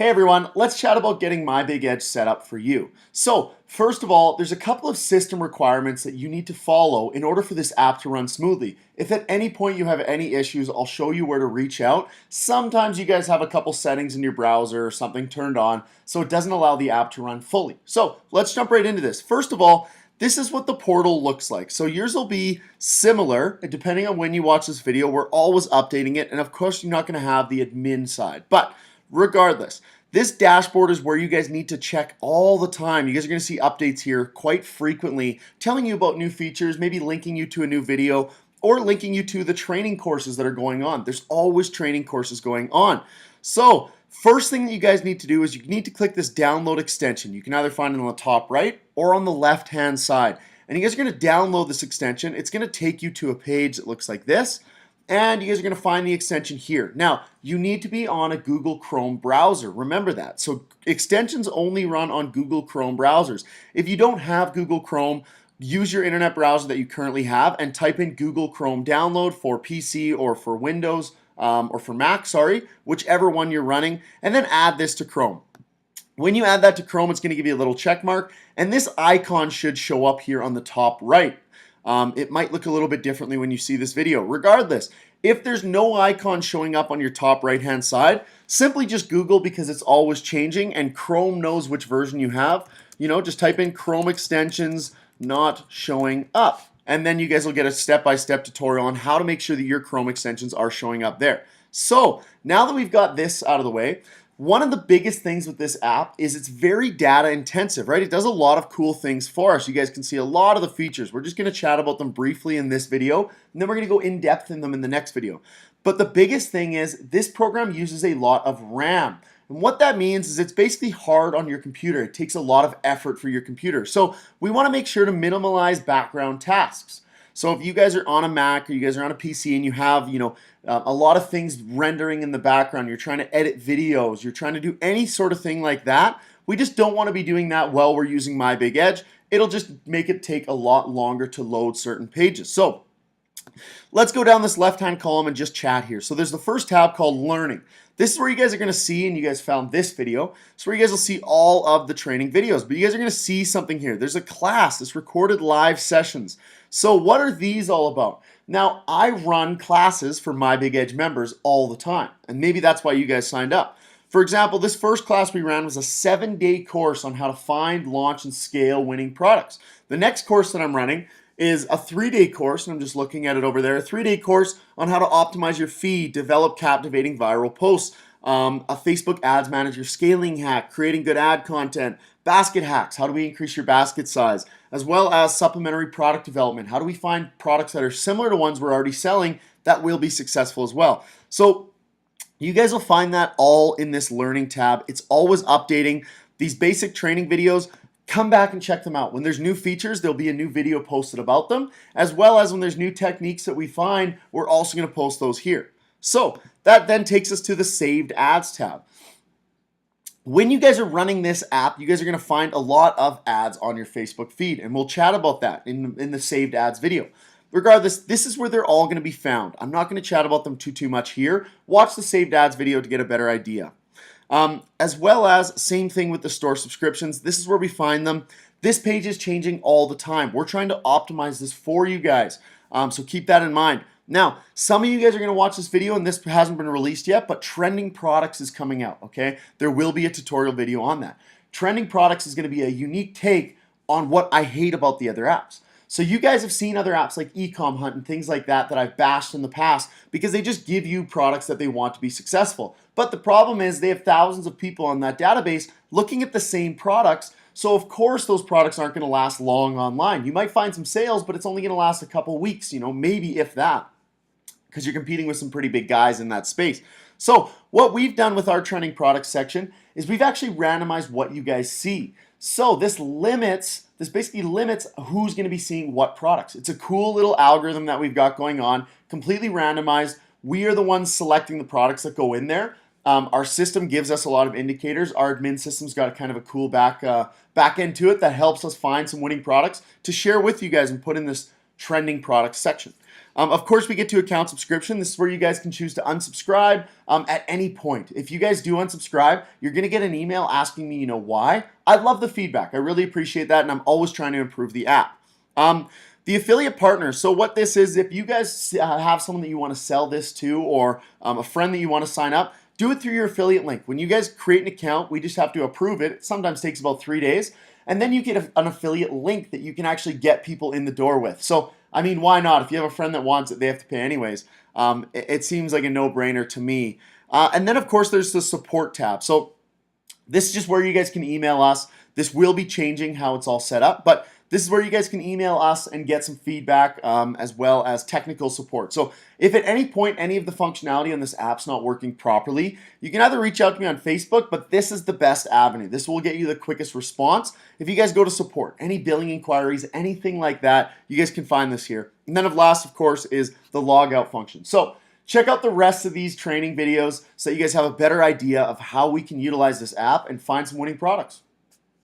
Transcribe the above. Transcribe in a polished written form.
Hey everyone, let's chat about getting MyBigEdge set up for you. So, first of all, there's a couple of system requirements that you need to follow in order for this app to run smoothly. If at any point you have any issues, I'll show you where to reach out. Sometimes you guys have a couple settings in your browser or something turned on, so it doesn't allow the app to run fully. So, let's jump right into this. First of all, this is what the portal looks like. So yours will be similar, depending on when you watch this video. We're always updating it, and of course you're not going to have the admin side. But regardless, this dashboard is where you guys need to check all the time. You guys are going to see updates here quite frequently, telling you about new features, maybe linking you to a new video, or linking you to the training courses that are going on. There's always training courses going on. So first thing that you guys need to do is you need to click this download extension. You can either find it on the top right or on the left hand side. And you guys are going to download this extension. It's going to take you to a page that looks like this. And you guys are going to find the extension here. Now, you need to be on a Google Chrome browser. Remember that. So extensions only run on Google Chrome browsers. If you don't have Google Chrome, use your internet browser that you currently have and type in Google Chrome download for PC or for Windows or for Mac, whichever one you're running, and then add this to Chrome. When you add that to Chrome, it's going to give you a little check mark, and this icon should show up here on the top right. It might look a little bit differently when you see this video. Regardless, if there's no icon showing up on your top right hand side, simply just Google, because it's always changing and Chrome knows which version you have. Just type in Chrome extensions not showing up. And then you guys will get a step-by-step tutorial on how to make sure that your Chrome extensions are showing up there. So now that we've got this out of the way, one of the biggest things with this app is it's very data intensive, right? It does a lot of cool things for us. You guys can see a lot of the features. We're just going to chat about them briefly in this video, and then we're going to go in depth in them in the next video. But the biggest thing is this program uses a lot of RAM. And what that means is it's basically hard on your computer. It takes a lot of effort for your computer. So we want to make sure to minimize background tasks. So if you guys are on a Mac or you guys are on a PC and you have, a lot of things rendering in the background, you're trying to edit videos, you're trying to do any sort of thing like that, we just don't want to be doing that while we're using MyBigEdge. It'll just make it take a lot longer to load certain pages. So let's go down this left-hand column and just chat here. So there's the first tab called Learning. This is where you guys are going to see, and you guys found this video, so where you guys will see all of the training videos. But you guys are going to see something here. There's a class, this recorded live sessions. So what are these all about? Now, I run classes for MyBigEdge members all the time, and maybe that's why you guys signed up. For example, this first class we ran was a 7-day course on how to find, launch, and scale winning products. The next course that I'm running is a 3-day course, and I'm just looking at it over there, a 3-day course on how to optimize your feed, develop captivating viral posts, a Facebook ads manager scaling hack, creating good ad content, basket hacks, how do we increase your basket size, as well as supplementary product development. How do we find products that are similar to ones we're already selling that will be successful as well? So you guys will find that all in this learning tab. It's always updating. These basic training videos, come back and check them out. When there's new features, there'll be a new video posted about them, as well as when there's new techniques that we find, we're also going to post those here. So that then takes us to the Saved Ads tab. When you guys are running this app, you guys are going to find a lot of ads on your Facebook feed, and we'll chat about that in the Saved Ads video. Regardless, this is where they're all going to be found. I'm not going to chat about them too much here. Watch the Saved Ads video to get a better idea. As well as, same thing with the store subscriptions. This is where we find them. This page is changing all the time. We're trying to optimize this for you guys, so keep that in mind. Now, some of you guys are going to watch this video, and this hasn't been released yet, but trending products is coming out, okay? There will be a tutorial video on that. Trending products is going to be a unique take on what I hate about the other apps. So you guys have seen other apps like Ecom Hunt and things like that I've bashed in the past because they just give you products that they want to be successful. But the problem is they have thousands of people on that database looking at the same products. So of course those products aren't going to last long online. You might find some sales, but it's only going to last a couple weeks, maybe if that, because you're competing with some pretty big guys in that space. So what we've done with our trending products section is we've actually randomized what you guys see. So this basically limits who's going to be seeing what products. It's a cool little algorithm that we've got going on, completely randomized. We are the ones selecting the products that go in there. Our system gives us a lot of indicators. Our admin system's got kind of a cool back end to it that helps us find some winning products to share with you guys and put in this trending products section. Of course, we get to account subscription. This is where you guys can choose to unsubscribe at any point. If you guys do unsubscribe, you're going to get an email asking me, why. I love the feedback. I really appreciate that, and I'm always trying to improve the app. The affiliate partners. So what this is, if you guys have someone that you want to sell this to, or a friend that you want to sign up, do it through your affiliate link. When you guys create an account, we just have to approve it. It sometimes takes about 3 days. And then you get an affiliate link that you can actually get people in the door with. So, I mean, why not? If you have a friend that wants it, they have to pay anyways. It seems like a no-brainer to me. And then, of course, there's the support tab. So this is just where you guys can email us. This will be changing how it's all set up, but this is where you guys can email us and get some feedback as well as technical support. So if at any point any of the functionality on this app's not working properly, you can either reach out to me on Facebook, but this is the best avenue. This will get you the quickest response. If you guys go to support, any billing inquiries, anything like that, you guys can find this here. And then last, of course, is the log out function. So check out the rest of these training videos so that you guys have a better idea of how we can utilize this app and find some winning products.